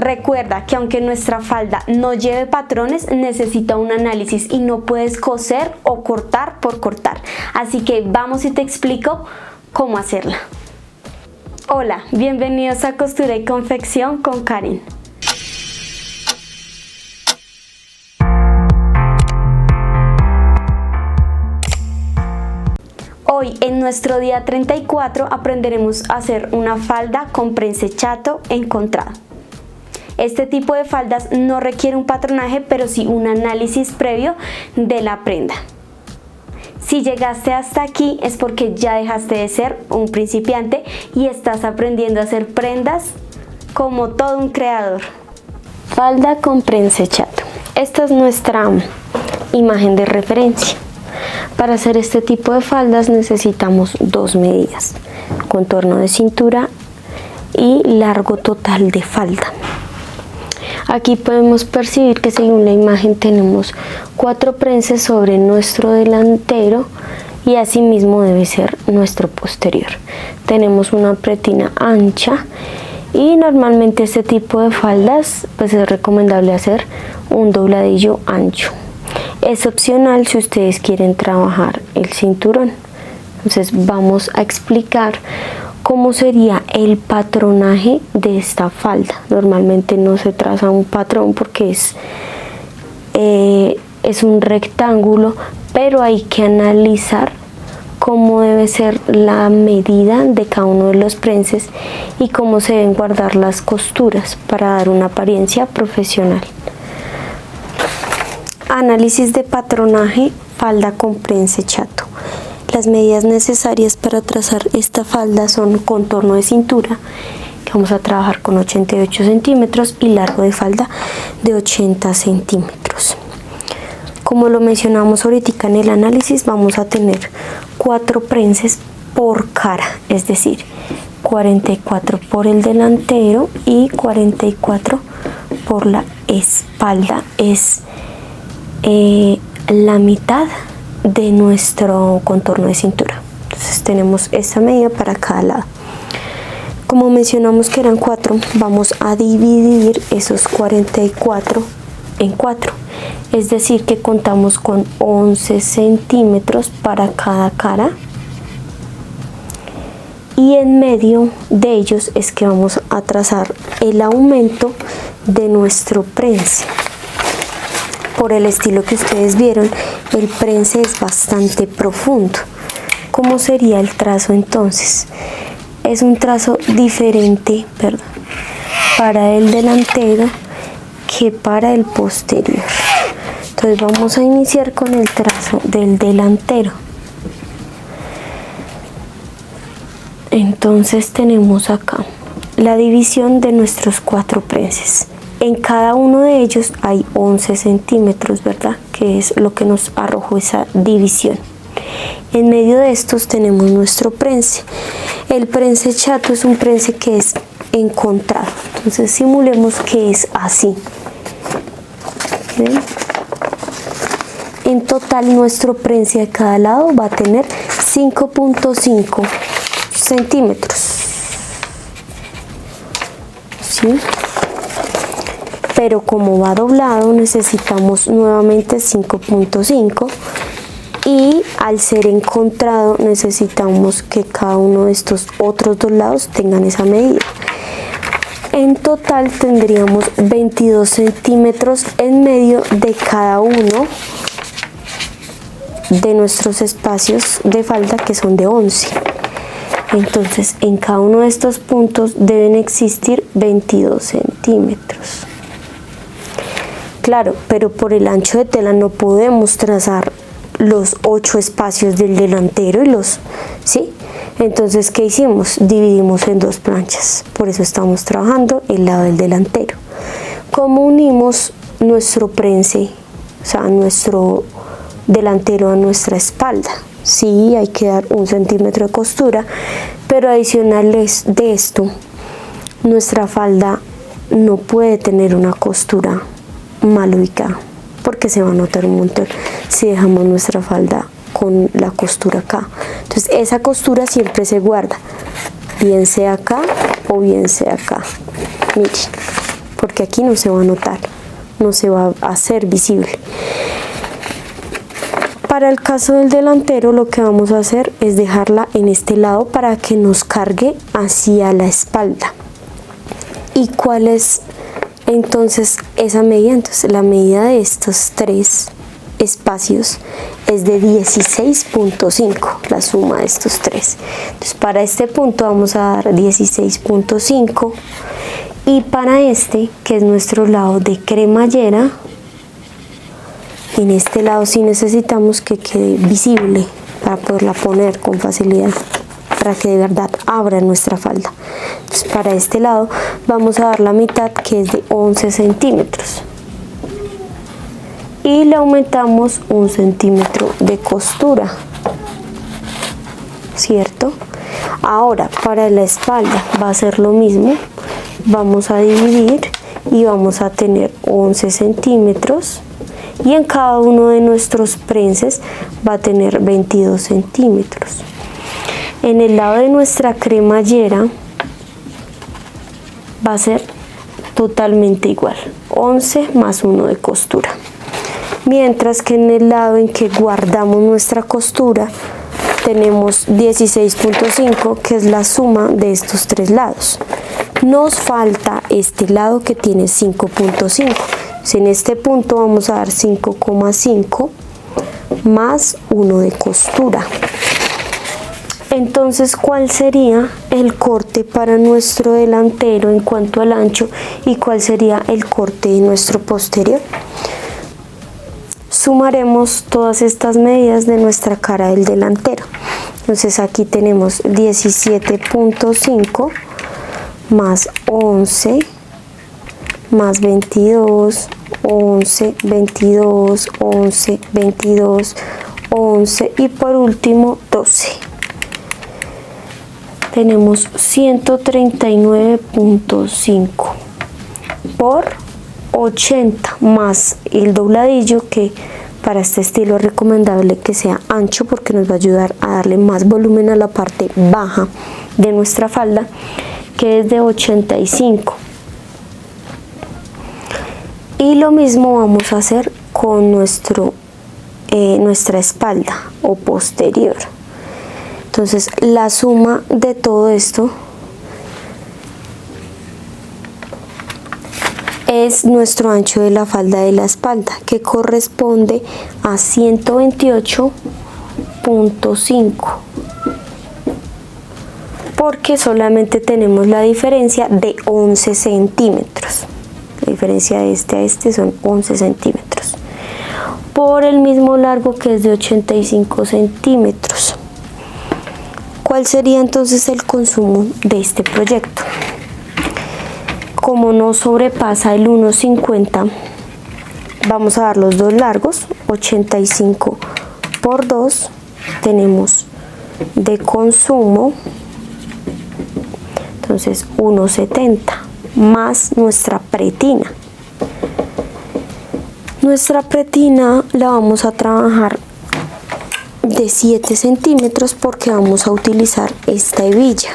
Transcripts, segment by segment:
Recuerda que aunque nuestra falda no lleve patrones, necesita un análisis y no puedes coser o cortar por cortar. Así que vamos y te explico cómo hacerla. Hola, bienvenidos a Costura y Confección con Karen. Hoy en nuestro día 34 aprenderemos a hacer una falda con prense chato encontrado. Este tipo de faldas no requiere un patronaje, pero sí un análisis previo de la prenda. Si llegaste hasta aquí es porque ya dejaste de ser un principiante y estás aprendiendo a hacer prendas como todo un creador. Falda con prense chato. Esta es nuestra imagen de referencia. Para hacer este tipo de faldas necesitamos dos medidas: contorno de cintura y largo total de falda. Aquí podemos percibir que según la imagen tenemos 4 prenses sobre nuestro delantero y asimismo debe ser nuestro posterior. Tenemos una pretina ancha y normalmente este tipo de faldas pues es recomendable hacer un dobladillo ancho. Es opcional si ustedes quieren trabajar el cinturón. Entonces vamos a explicar cómo sería el patronaje de esta falda. Normalmente no se traza un patrón porque es un rectángulo, pero hay que analizar cómo debe ser la medida de cada uno de los prenses y cómo se deben guardar las costuras para dar una apariencia profesional. Análisis de patronaje, falda con prense chato. Las medidas necesarias para trazar esta falda son contorno de cintura, que vamos a trabajar con 88 centímetros, y largo de falda de 80 centímetros. Como lo mencionamos ahorita en el análisis, vamos a tener 4 prenses por cara, es decir, 44 por el delantero y 44 por la espalda. Es la mitad de nuestro contorno de cintura. Entonces tenemos esta medida para cada lado. Como mencionamos que eran 4, vamos a dividir esos 44 en 4, es decir que contamos con 11 centímetros para cada cara, y en medio de ellos es que vamos a trazar el aumento de nuestro prense. Por el estilo que ustedes vieron, el prense es bastante profundo. ¿Cómo sería el trazo entonces? Es un trazo diferente, para el delantero que para el posterior. Entonces vamos a iniciar con el trazo del delantero. Entonces tenemos acá la división de nuestros 4 prenses. En cada uno de ellos hay 11 centímetros, ¿verdad? Que es lo que nos arrojó esa división. En medio de estos tenemos nuestro prense. El prense chato es un prense que es encontrado. Entonces simulemos que es así. ¿Ven? En total nuestro prense de cada lado va a tener 5.5 centímetros. ¿Sí? Pero como va doblado necesitamos nuevamente 5.5, y al ser encontrado necesitamos que cada uno de estos otros dos lados tengan esa medida. En total tendríamos 22 centímetros en medio de cada uno de nuestros espacios de falda, que son de 11. Entonces en cada uno de estos puntos deben existir 22 centímetros. Claro, pero por el ancho de tela no podemos trazar los 8 espacios del delantero ¿sí? Entonces, ¿qué hicimos? Dividimos en 2 planchas. Por eso estamos trabajando el lado del delantero. ¿Cómo unimos nuestro prense, o sea, nuestro delantero a nuestra espalda? Sí, hay que dar 1 centímetro de costura, pero adicional de esto, nuestra falda no puede tener una costura mal ubicada, porque se va a notar un montón si dejamos nuestra falda con la costura acá. Entonces esa costura siempre se guarda, bien sea acá o bien sea acá. Miren, porque aquí no se va a notar, no se va a hacer visible. Para el caso del delantero, lo que vamos a hacer es dejarla en este lado para que nos cargue hacia la espalda. ¿Y cuál es entonces esa medida? Entonces la medida de estos tres espacios es de 16.5, la suma de estos tres. Entonces para este punto vamos a dar 16.5, y para este, que es nuestro lado de cremallera, en este lado sí necesitamos que quede visible para poderla poner con facilidad, para que de verdad abra nuestra falda. Entonces para este lado vamos a dar la mitad, que es de 11 centímetros, y le aumentamos 1 centímetro de costura, ¿cierto? Ahora para la espalda va a ser lo mismo, vamos a dividir y vamos a tener 11 centímetros, y en cada uno de nuestros prenses va a tener 22 centímetros. En el lado de nuestra cremallera va a ser totalmente igual, 11 más 1 de costura. Mientras que en el lado en que guardamos nuestra costura tenemos 16.5, que es la suma de estos tres lados. Nos falta este lado que tiene 5.5. En este punto vamos a dar 5,5 más 1 de costura. Entonces, ¿cuál sería el corte para nuestro delantero en cuanto al ancho y cuál sería el corte de nuestro posterior? Sumaremos todas estas medidas de nuestra cara del delantero. Entonces aquí tenemos 17.5 más 11 más 22, 11, 22, 11, 22, 11 y por último 12. Tenemos 139.5 por 80 más el dobladillo, que para este estilo es recomendable que sea ancho porque nos va a ayudar a darle más volumen a la parte baja de nuestra falda, que es de 85. Y lo mismo vamos a hacer con nuestra espalda o posterior. Entonces la suma de todo esto es nuestro ancho de la falda de la espalda, que corresponde a 128.5, porque solamente tenemos la diferencia de 11 centímetros. La diferencia de este a este son 11 centímetros por el mismo largo, que es de 85 centímetros. ¿Cuál sería entonces el consumo de este proyecto? Como no sobrepasa el 1,50, vamos a dar los dos largos, 85 por 2, tenemos de consumo, entonces 1,70 más nuestra pretina. Nuestra pretina la vamos a trabajar de 7 centímetros porque vamos a utilizar esta hebilla.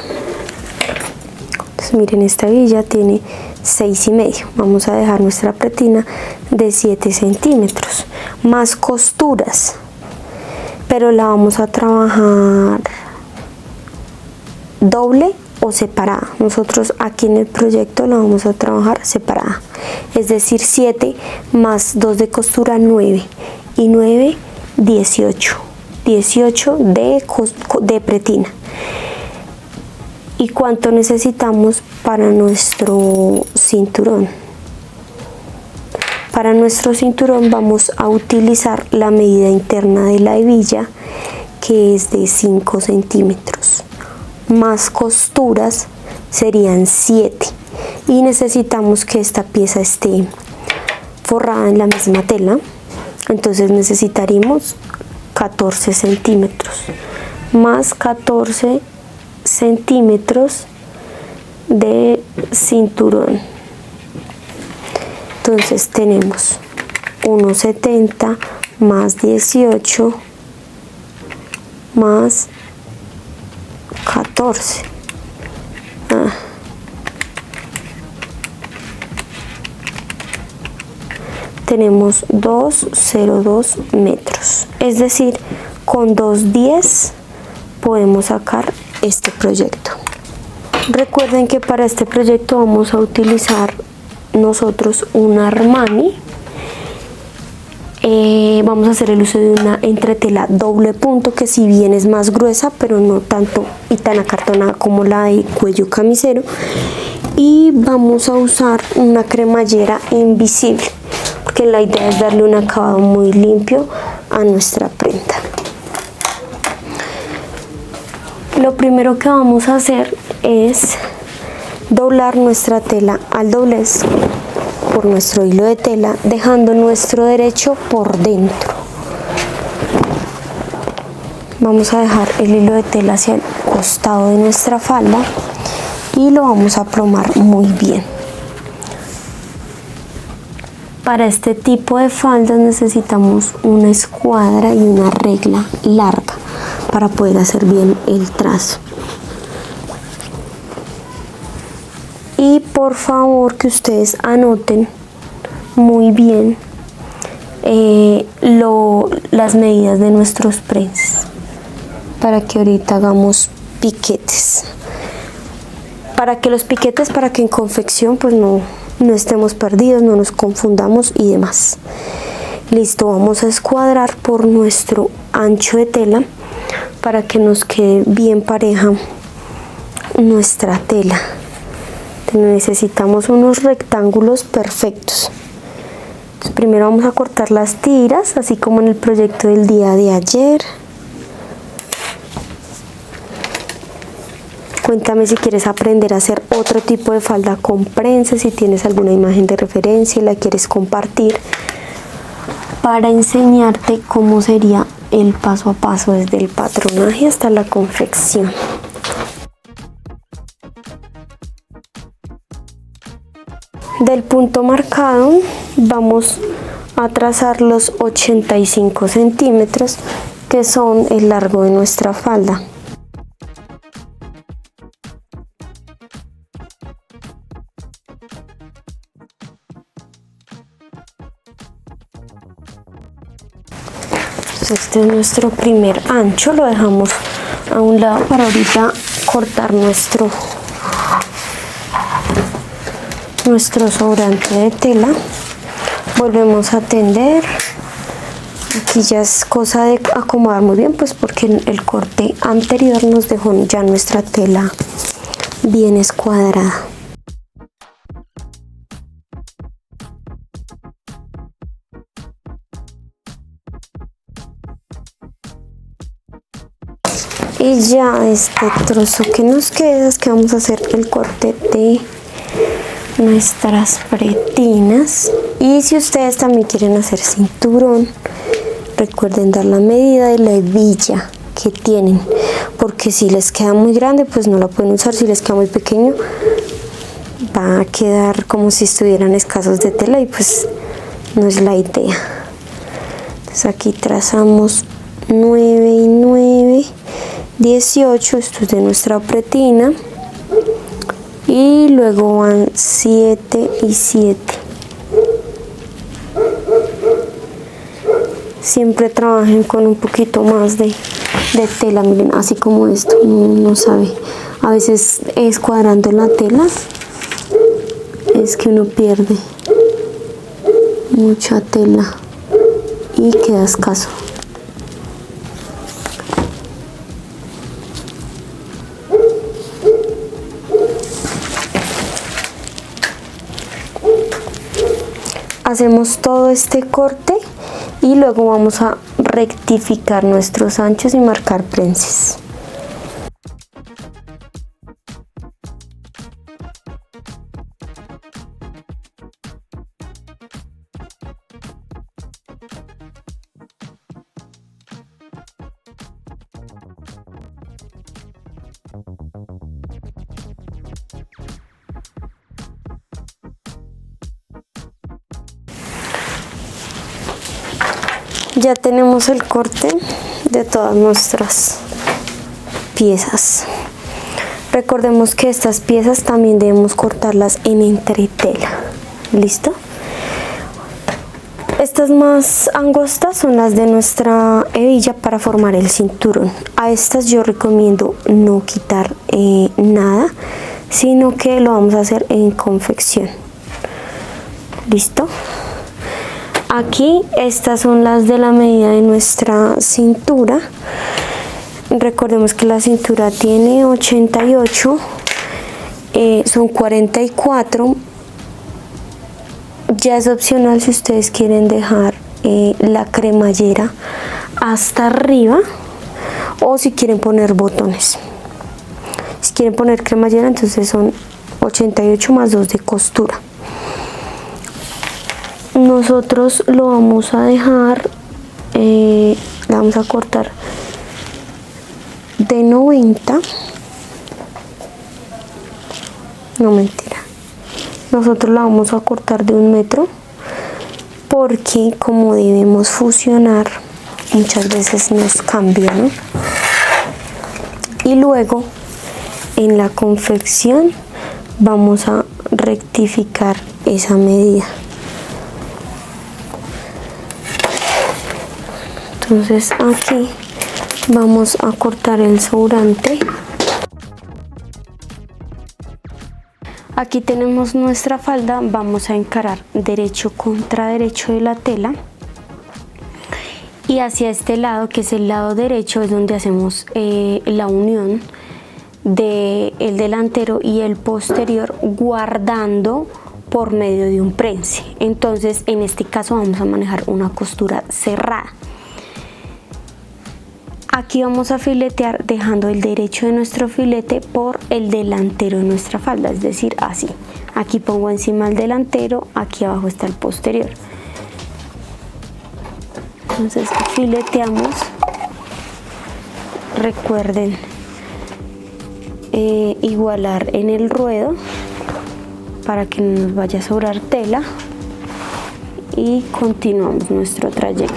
Entonces miren, esta hebilla tiene 6,5. Vamos a dejar nuestra pretina de 7 centímetros más costuras, pero la vamos a trabajar doble o separada. Nosotros aquí en el proyecto la vamos a trabajar separada, es decir, 7 más 2 de costura, 9, y 9, 18 de pretina. ¿Y cuánto necesitamos para nuestro cinturón? Para nuestro cinturón vamos a utilizar la medida interna de la hebilla, que es de 5 centímetros más costuras serían 7, y necesitamos que esta pieza esté forrada en la misma tela. Entonces necesitaríamos 14 centímetros más 14 centímetros de cinturón. Entonces tenemos 1,70 más 18 más 14. tenemos 2,02 metros, es decir, con 2,10 podemos sacar este proyecto. Recuerden que para este proyecto vamos a utilizar nosotros un Armani. Vamos a hacer el uso de una entretela doble punto, que si bien es más gruesa, pero no tanto y tan acartonada como la de cuello camisero. Y vamos a usar una cremallera invisible, porque la idea es darle un acabado muy limpio a nuestra prenda. Lo primero que vamos a hacer es doblar nuestra tela al doblez por nuestro hilo de tela, dejando nuestro derecho por dentro. Vamos a dejar el hilo de tela hacia el costado de nuestra falda y lo vamos a plomar muy bien. Para este tipo de faldas necesitamos una escuadra y una regla larga para poder hacer bien el trazo. Y por favor que ustedes anoten muy bien las medidas de nuestros prenses, para que ahorita hagamos piquetes. Para que en confección pues no estemos perdidos, no nos confundamos y demás. Listo, vamos a escuadrar por nuestro ancho de tela para que nos quede bien pareja nuestra tela. Necesitamos unos rectángulos perfectos. Entonces, primero vamos a cortar las tiras, así como en el proyecto del día de ayer. Cuéntame si quieres aprender a hacer otro tipo de falda con prensa, si tienes alguna imagen de referencia y la quieres compartir, para enseñarte cómo sería el paso a paso desde el patronaje hasta la confección. Del punto marcado vamos a trazar los 85 centímetros, que son el largo de nuestra falda. Entonces este es nuestro primer ancho, lo dejamos a un lado para ahorita cortar nuestro sobrante de tela. Volvemos a tender. Aquí ya es cosa de acomodar muy bien, pues porque el corte anterior nos dejó ya nuestra tela bien escuadrada. Y ya este trozo que nos queda es que vamos a hacer el corte de nuestras pretinas. Y si ustedes también quieren hacer cinturón, recuerden dar la medida de la hebilla que tienen, porque si les queda muy grande pues no la pueden usar, si les queda muy pequeño va a quedar como si estuvieran escasos de tela y pues no es la idea. Entonces aquí trazamos 9 y 9, 18, esto es de nuestra pretina, y luego van 7 y 7. Siempre trabajen con un poquito más de tela, miren, así como esto, no sabe, a veces escuadrando la tela es que uno pierde mucha tela y queda escaso. Hacemos todo este corte y luego vamos a rectificar nuestros anchos y marcar prenses. Ya tenemos el corte de todas nuestras piezas. Recordemos que estas piezas también debemos cortarlas en entretela. ¿Listo? Estas más angostas son las de nuestra hebilla para formar el cinturón. A estas yo recomiendo no quitar nada, sino que lo vamos a hacer en confección. ¿Listo? Aquí estas son las de la medida de nuestra cintura. Recordemos que la cintura tiene 88, son 44. Ya es opcional si ustedes quieren dejar la cremallera hasta arriba o si quieren poner botones. Si quieren poner cremallera, entonces son 88 más 2 de costura. Nosotros lo vamos a dejar, la vamos a cortar de 90, no mentira, nosotros la vamos a cortar de 1 metro porque como debemos fusionar muchas veces nos cambia, ¿no? Y luego en la confección vamos a rectificar esa medida. Entonces aquí vamos a cortar el sobrante. Aquí tenemos nuestra falda, vamos a encarar derecho contra derecho de la tela y hacia este lado, que es el lado derecho, es donde hacemos la unión del delantero y el posterior, guardando por medio de un prense. Entonces en este caso vamos a manejar una costura cerrada. Aquí vamos a filetear dejando el derecho de nuestro filete por el delantero de nuestra falda, es decir, así. Aquí pongo encima el delantero, aquí abajo está el posterior. Entonces fileteamos. Recuerden igualar en el ruedo para que no nos vaya a sobrar tela y continuamos nuestro trayecto.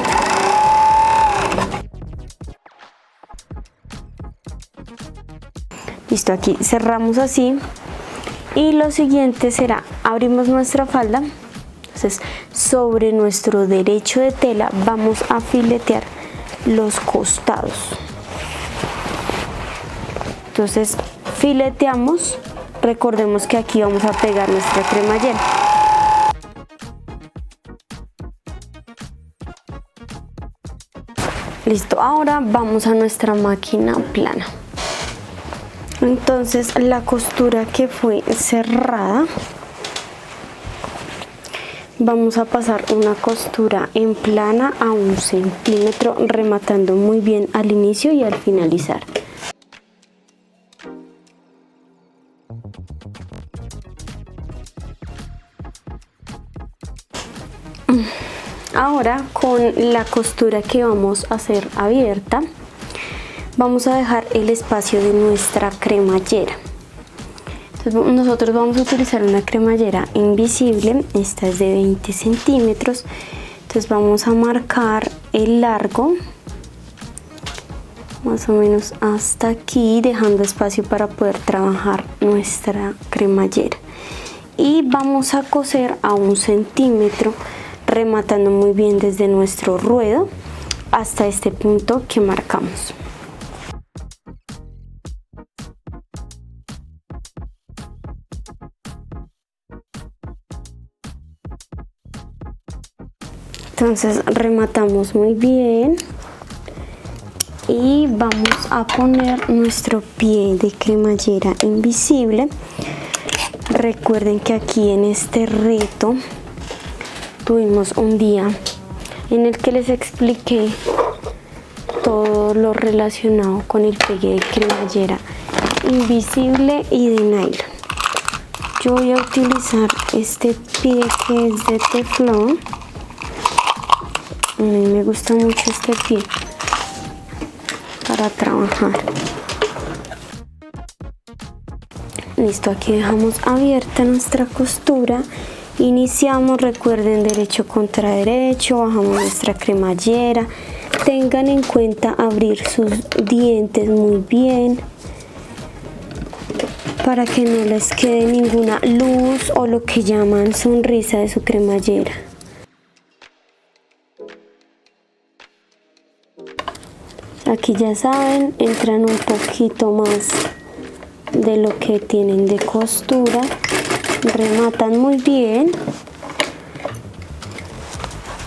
Listo, aquí cerramos así y lo siguiente será, abrimos nuestra falda, entonces sobre nuestro derecho de tela vamos a filetear los costados. Entonces fileteamos, recordemos que aquí vamos a pegar nuestra cremallera. Listo, ahora vamos a nuestra máquina plana. Entonces la costura que fue cerrada, vamos a pasar una costura en plana a 1 centímetro, rematando muy bien al inicio y al finalizar. Ahora con la costura que vamos a hacer abierta, vamos a dejar el espacio de nuestra cremallera. Entonces, nosotros vamos a utilizar una cremallera invisible, esta es de 20 centímetros. Entonces vamos a marcar el largo más o menos hasta aquí, dejando espacio para poder trabajar nuestra cremallera. Y vamos a coser a 1 centímetro, rematando muy bien desde nuestro ruedo hasta este punto que marcamos. Entonces rematamos muy bien y vamos a poner nuestro pie de cremallera invisible. Recuerden que aquí en este reto tuvimos un día en el que les expliqué todo lo relacionado con el pegue de cremallera invisible y de nylon. Yo voy a utilizar este pie que es de teflón. A mí me gusta mucho este pie para trabajar. Listo, aquí dejamos abierta nuestra costura. Iniciamos, recuerden, derecho contra derecho, bajamos nuestra cremallera. Tengan en cuenta abrir sus dientes muy bien para que no les quede ninguna luz o lo que llaman sonrisa de su cremallera. Aquí ya saben, entran un poquito más de lo que tienen de costura, rematan muy bien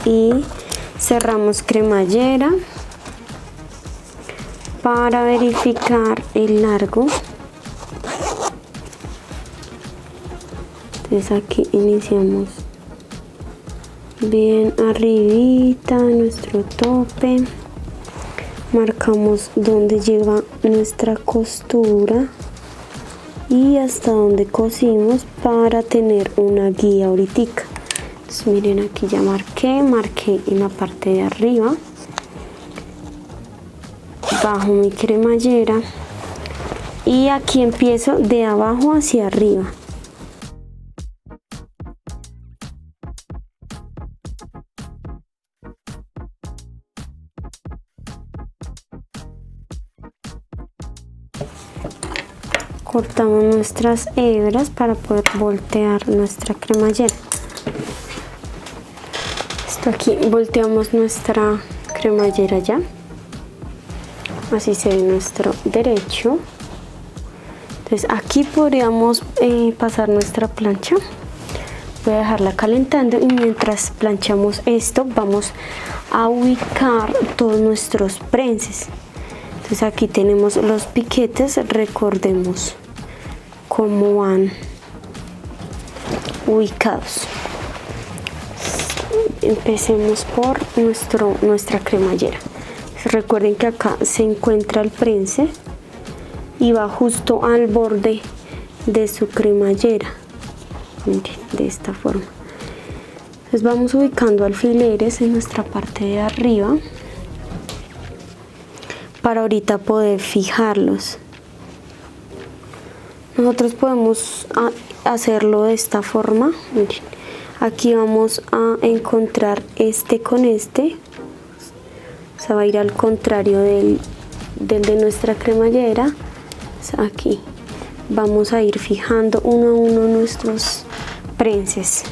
y cerramos cremallera para verificar el largo. Entonces aquí iniciamos bien arribita nuestro tope, marcamos donde llega nuestra costura y hasta donde cosimos para tener una guía ahorita. Entonces miren, aquí ya marqué en la parte de arriba, bajo mi cremallera y aquí empiezo de abajo hacia arriba. Cortamos nuestras hebras para poder voltear nuestra cremallera. Esto aquí, volteamos nuestra cremallera ya. Así se ve nuestro derecho. Entonces aquí podríamos pasar nuestra plancha. Voy a dejarla calentando y mientras planchamos esto vamos a ubicar todos nuestros prenses. Entonces aquí tenemos los piquetes, recordemos cómo van ubicados. Empecemos por nuestra cremallera. Recuerden que acá se encuentra el prense y va justo al borde de su cremallera. Miren, de esta forma. Entonces vamos ubicando alfileres en nuestra parte de arriba para ahorita poder fijarlos. Nosotros podemos hacerlo de esta forma. Miren, aquí vamos a encontrar este con este, o sea, va a ir al contrario del de nuestra cremallera. O sea, aquí vamos a ir fijando uno a uno nuestros prenses.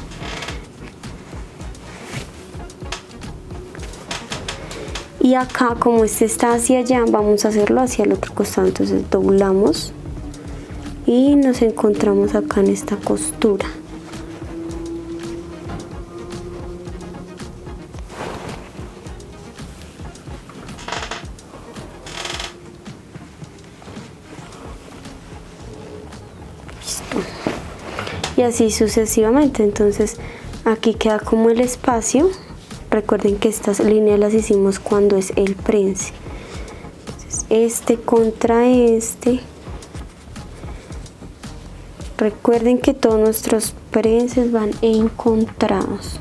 Y acá, como este está hacia allá, vamos a hacerlo hacia el otro costado. Entonces doblamos y nos encontramos acá en esta costura. Listo. Y así sucesivamente. Entonces aquí queda como el espacio. Recuerden que estas líneas las hicimos cuando es el prense. Entonces este contra este. Recuerden que todos nuestros prenses van encontrados.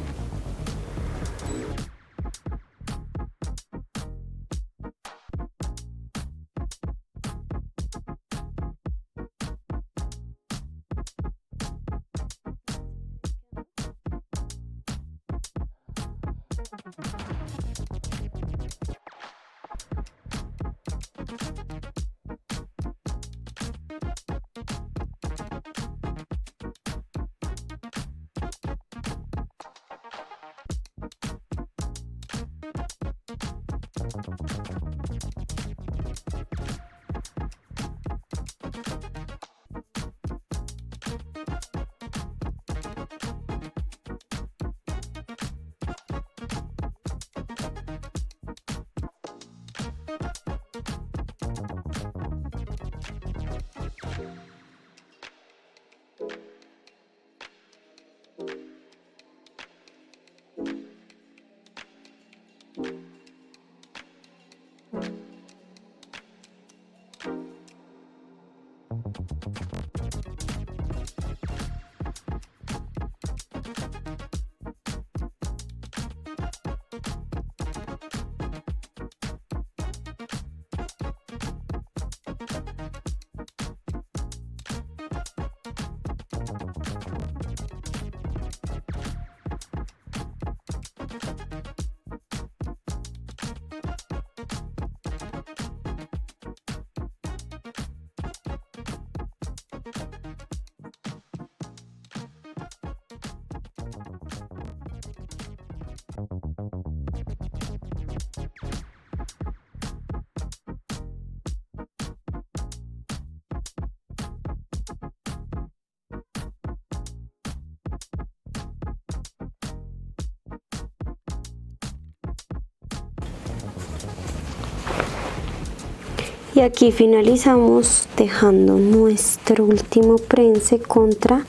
Y aquí finalizamos dejando nuestro último prense contra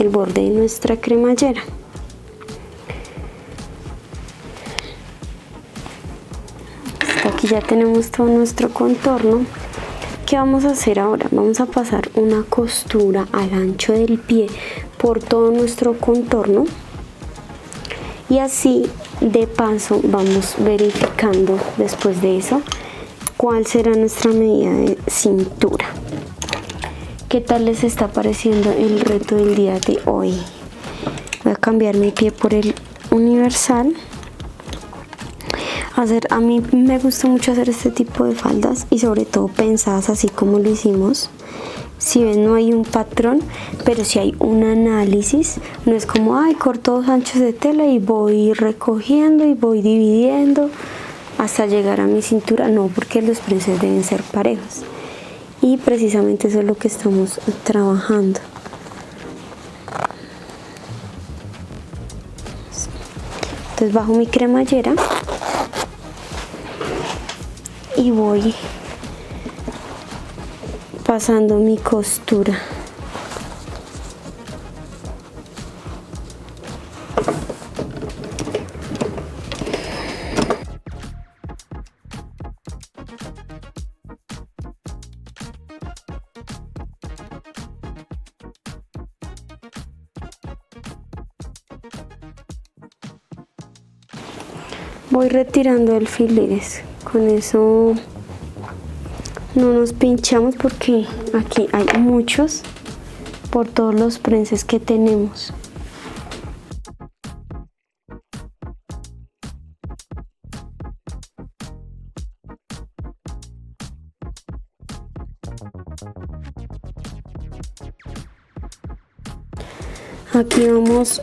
el borde de nuestra cremallera. Aquí ya tenemos todo nuestro contorno. ¿Qué vamos a hacer ahora? Vamos a pasar una costura al ancho del pie por todo nuestro contorno y así de paso vamos verificando después de eso cuál será nuestra medida de cintura. ¿Qué tal les está pareciendo el reto del día de hoy? Voy a cambiar mi pie por el universal. A mí me gusta mucho hacer este tipo de faldas y sobre todo pensadas así como lo hicimos. Si ven, no hay un patrón, pero si hay un análisis. No es como, ay, corto 2 anchos de tela y voy recogiendo y voy dividiendo hasta llegar a mi cintura. No, porque los prenses deben ser parejos. Y precisamente eso es lo que estamos trabajando. Entonces bajo mi cremallera y voy pasando mi costura. Voy retirando alfileres, con eso no nos pinchamos porque aquí hay muchos por todos los prenses que tenemos. Aquí vamos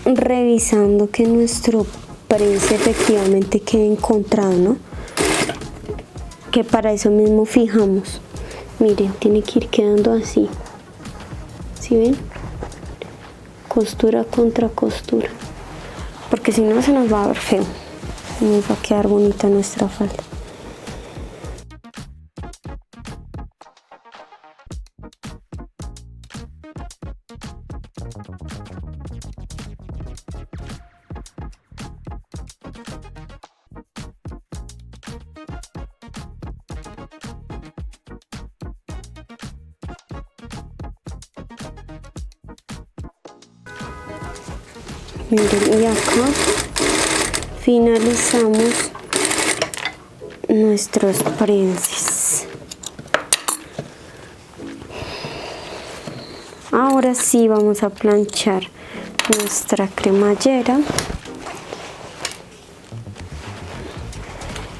revisando que nuestro prense efectivamente quede encontrado, ¿no? Que para eso mismo fijamos. Miren, tiene que ir quedando así. ¿Sí ven? Costura contra costura. Porque si no se nos va a ver feo. Nos va a quedar bonita nuestra falda. Miren, y acá finalizamos nuestros prenses. Ahora sí vamos a planchar nuestra cremallera.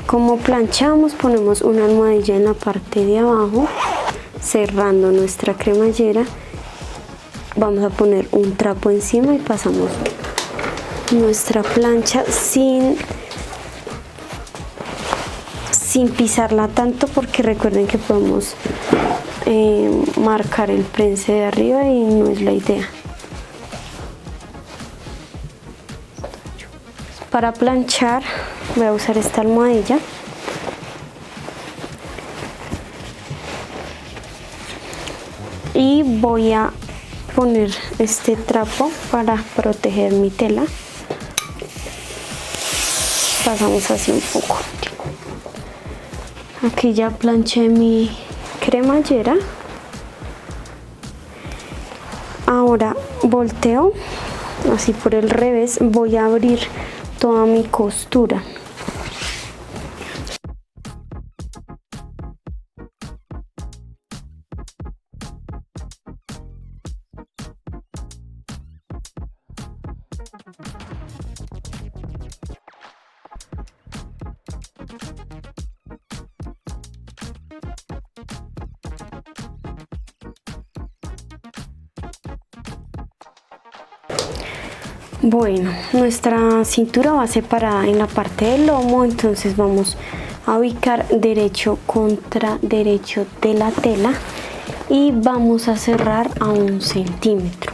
Como planchamos, ponemos una almohadilla en la parte de abajo, cerrando nuestra cremallera. Vamos a poner un trapo encima y pasamos nuestra plancha sin pisarla tanto, porque recuerden que podemos marcar el prense de arriba y no es la idea. Para planchar voy a usar esta almohadilla. Y voy a poner este trapo para proteger mi tela. Pasamos así un poco. Aquí ya planché mi cremallera. Ahora volteo así por el revés. Voy a abrir toda mi costura. Bueno, nuestra cintura va separada en la parte del lomo, entonces vamos a ubicar derecho contra derecho de la tela y vamos a cerrar a 1 centímetro.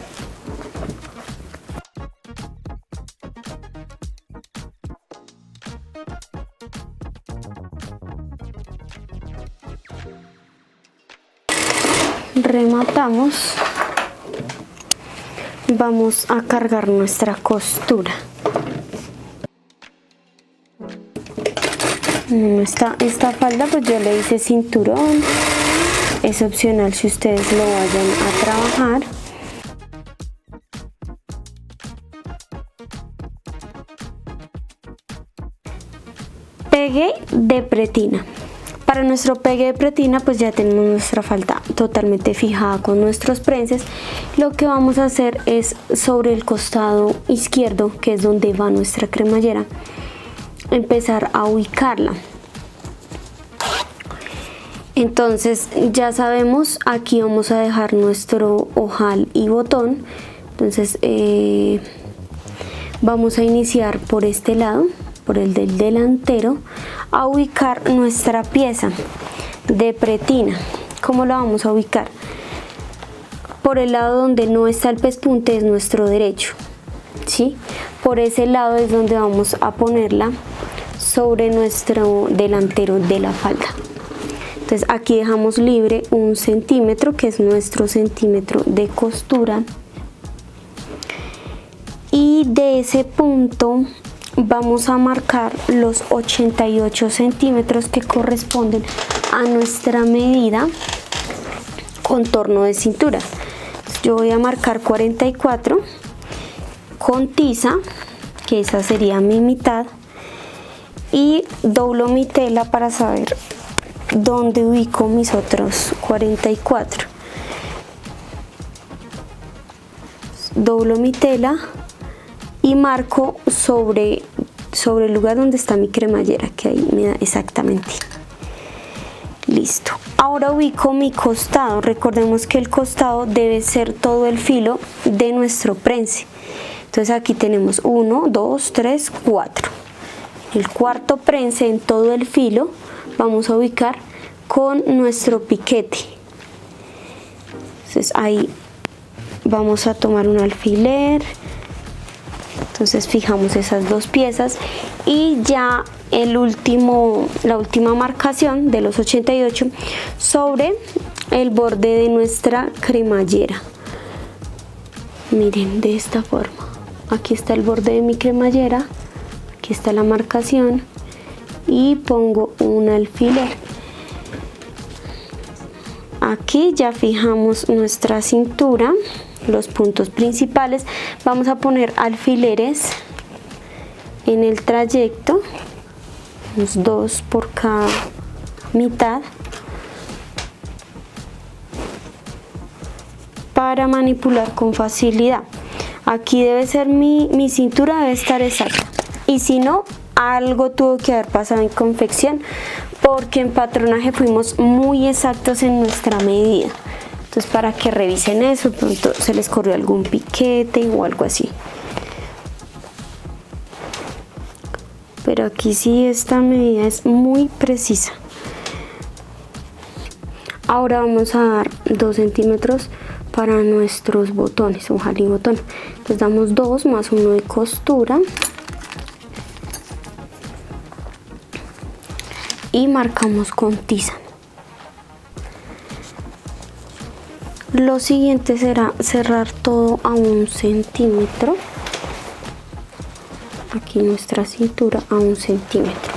rematamos, vamos a cargar nuestra costura. Esta falda pues yo le hice cinturón, es opcional si ustedes lo vayan a trabajar. Pegue de pretina. Para nuestro pegue de pretina pues ya tenemos nuestra falda totalmente fijada con nuestros prenses. Lo que vamos a hacer es sobre el costado izquierdo, que es donde va nuestra cremallera, empezar a ubicarla. Entonces ya sabemos, aquí vamos a dejar nuestro ojal y botón. Entonces vamos a iniciar por este lado, por el del delantero, a ubicar nuestra pieza de pretina. ¿Cómo la vamos a ubicar? Por el lado donde no está el pespunte es nuestro derecho, ¿sí? Por ese lado es donde vamos a ponerla sobre nuestro delantero de la falda. Entonces aquí dejamos libre 1 centímetro, que es nuestro centímetro de costura, y de ese punto vamos a marcar los 88 centímetros que corresponden a nuestra medida contorno de cintura. Yo voy a marcar 44 con tiza, que esa sería mi mitad, y doblo mi tela para saber dónde ubico mis otros 44. Doblo mi tela y marco sobre el lugar donde está mi cremallera, que ahí me da exactamente. Listo. Ahora ubico mi costado. Recordemos que el costado debe ser todo el filo de nuestro prense. Entonces aquí tenemos 1, 2, 3, 4. El cuarto prense en todo el filo vamos a ubicar con nuestro piquete. Entonces ahí vamos a tomar un alfiler. Entonces fijamos esas dos piezas y ya la última marcación de los 88 sobre el borde de nuestra cremallera. Miren, de esta forma. Aquí está el borde de mi cremallera, aquí está la marcación y pongo un alfiler. Aquí ya fijamos nuestra cintura, los puntos principales. Vamos a poner alfileres en el trayecto, unos 2 por cada mitad, para manipular con facilidad. Aquí debe ser mi cintura, debe estar exacta, y si no, algo tuvo que haber pasado en confección, porque en patronaje fuimos muy exactos en nuestra medida. Entonces para que revisen eso, de pronto se les corrió algún piquete o algo así. Pero aquí sí esta medida es muy precisa. Ahora vamos a dar 2 centímetros para nuestros botones, ojal y botón. Entonces damos 2 más 1 de costura y marcamos con tiza. Lo siguiente será cerrar todo a 1 centímetro. Aquí nuestra cintura a 1 centímetro.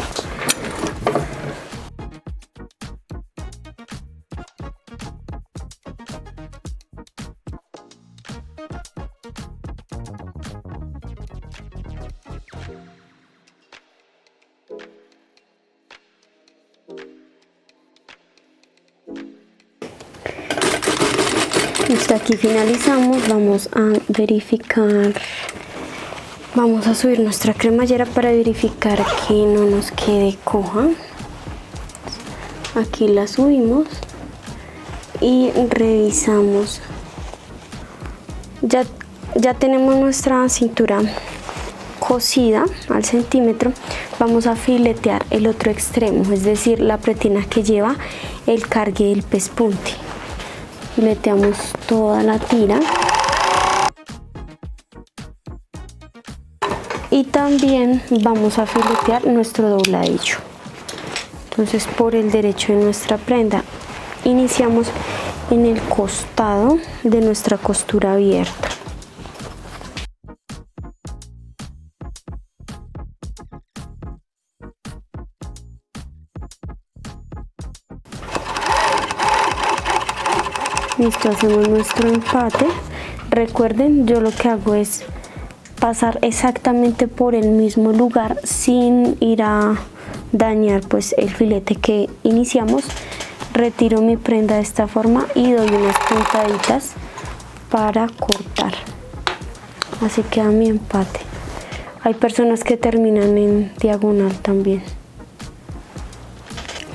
Hasta aquí finalizamos. Vamos a verificar, vamos a subir nuestra cremallera para verificar que no nos quede coja. Aquí la subimos y revisamos. Ya tenemos nuestra cintura cosida al centímetro. Vamos a filetear el otro extremo, es decir, la pretina que lleva el cargue del pespunte. Fileteamos toda la tira y también vamos a filetear nuestro dobladillo. Entonces por el derecho de nuestra prenda iniciamos en el costado de nuestra costura abierta. Listo, hacemos nuestro empate. Recuerden, yo lo que hago es pasar exactamente por el mismo lugar sin ir a dañar pues el filete que iniciamos. Retiro mi prenda de esta forma y doy unas puntaditas para cortar. Así queda mi empate. Hay personas que terminan en diagonal también.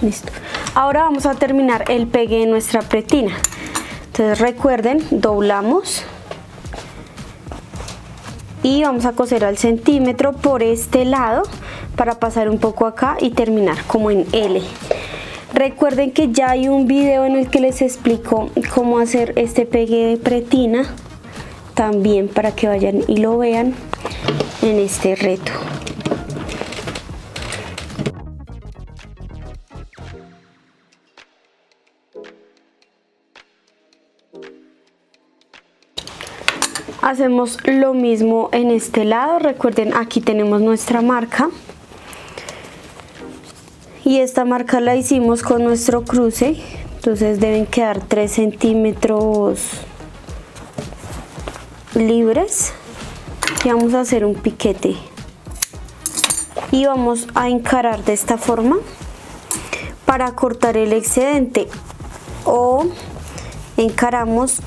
Listo. Ahora vamos a terminar el pegue de nuestra pretina. Entonces recuerden, doblamos y vamos a coser al centímetro por este lado para pasar un poco acá y terminar como en L. Recuerden que ya hay un video en el que les explico cómo hacer este pegue de pretina, también para que vayan y lo vean en este reto. Hacemos lo mismo en este lado. Recuerden, aquí tenemos nuestra marca y esta marca la hicimos con nuestro cruce, entonces deben quedar 3 centímetros libres y vamos a hacer un piquete y vamos a encarar de esta forma para cortar el excedente, o encaramos,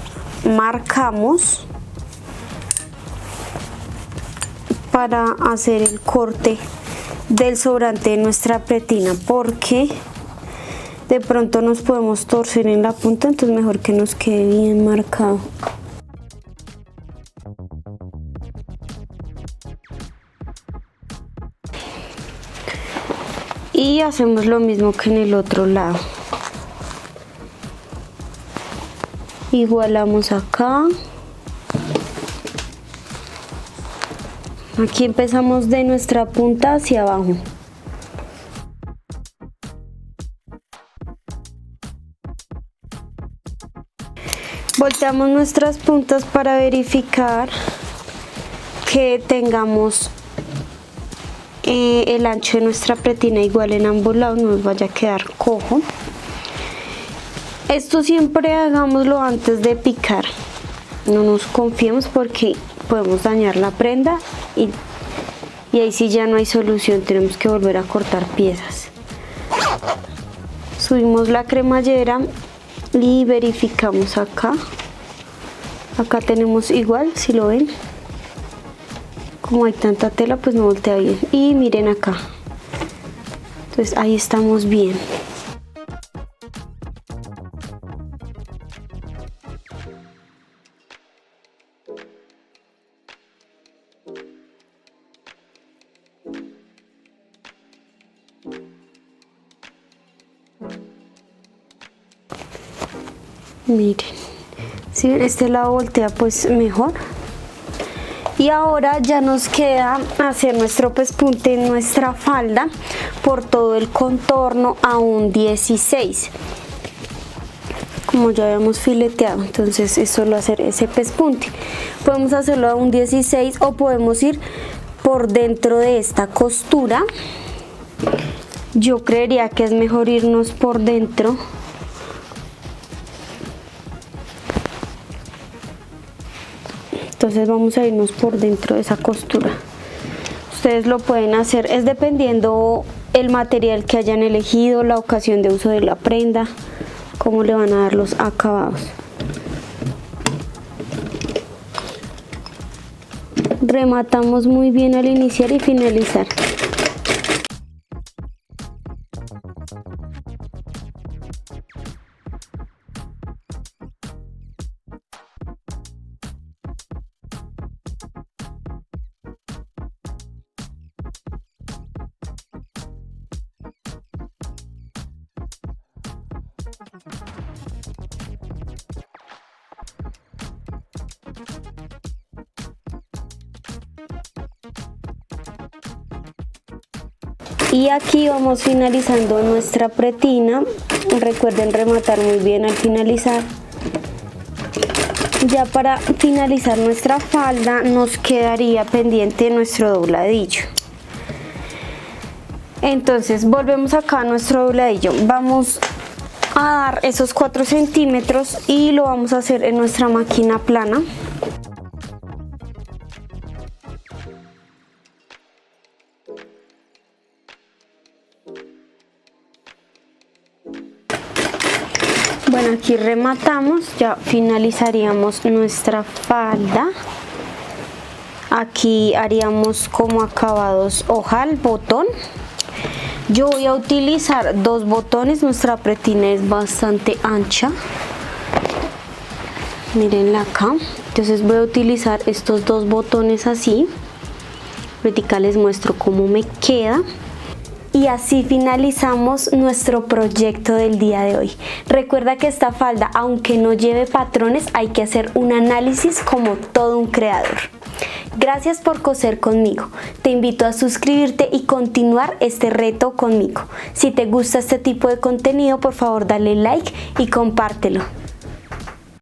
marcamos para hacer el corte del sobrante de nuestra pretina, porque de pronto nos podemos torcer en la punta, entonces mejor que nos quede bien marcado. Y hacemos lo mismo que en el otro lado. Igualamos acá. Aquí empezamos de nuestra punta hacia abajo. Volteamos nuestras puntas para verificar que tengamos el ancho de nuestra pretina igual en ambos lados, no nos vaya a quedar cojo. Esto siempre hagámoslo antes de picar, no nos confiemos porque podemos dañar la prenda y ahí sí ya no hay solución, tenemos que volver a cortar piezas. Subimos la cremallera y verificamos acá. Acá tenemos igual, si lo ven, como hay tanta tela pues no voltea bien, y miren acá, entonces ahí estamos bien. Miren, si ven, este lado voltea pues mejor. Y ahora ya nos queda hacer nuestro pespunte en nuestra falda por todo el contorno a un 16, como ya habíamos fileteado. Entonces es solo hacer ese pespunte. Podemos hacerlo a un 16 o podemos ir por dentro de esta costura. Yo creería que es mejor irnos por dentro. Entonces vamos a irnos por dentro de esa costura. Ustedes lo pueden hacer, es dependiendo el material que hayan elegido, la ocasión de uso de la prenda, cómo le van a dar los acabados. Rematamos muy bien al iniciar y finalizar. Y aquí vamos finalizando nuestra pretina. Recuerden rematar muy bien al finalizar Ya para finalizar nuestra falda nos quedaría pendiente nuestro dobladillo. Entonces volvemos acá a nuestro dobladillo, vamos a dar esos 4 centímetros y lo vamos a hacer en nuestra máquina plana. Bueno, aquí rematamos, ya finalizaríamos nuestra falda. Aquí haríamos como acabados ojal, botón. Yo voy a utilizar 2 botones, nuestra pretina es bastante ancha. Mírenla acá. Entonces voy a utilizar estos 2 botones así. Ahorita les muestro cómo me queda. Y así finalizamos nuestro proyecto del día de hoy. Recuerda que esta falda, aunque no lleve patrones, hay que hacer un análisis como todo un creador. Gracias por coser conmigo. Te invito a suscribirte y continuar este reto conmigo. Si te gusta este tipo de contenido, por favor dale like y compártelo.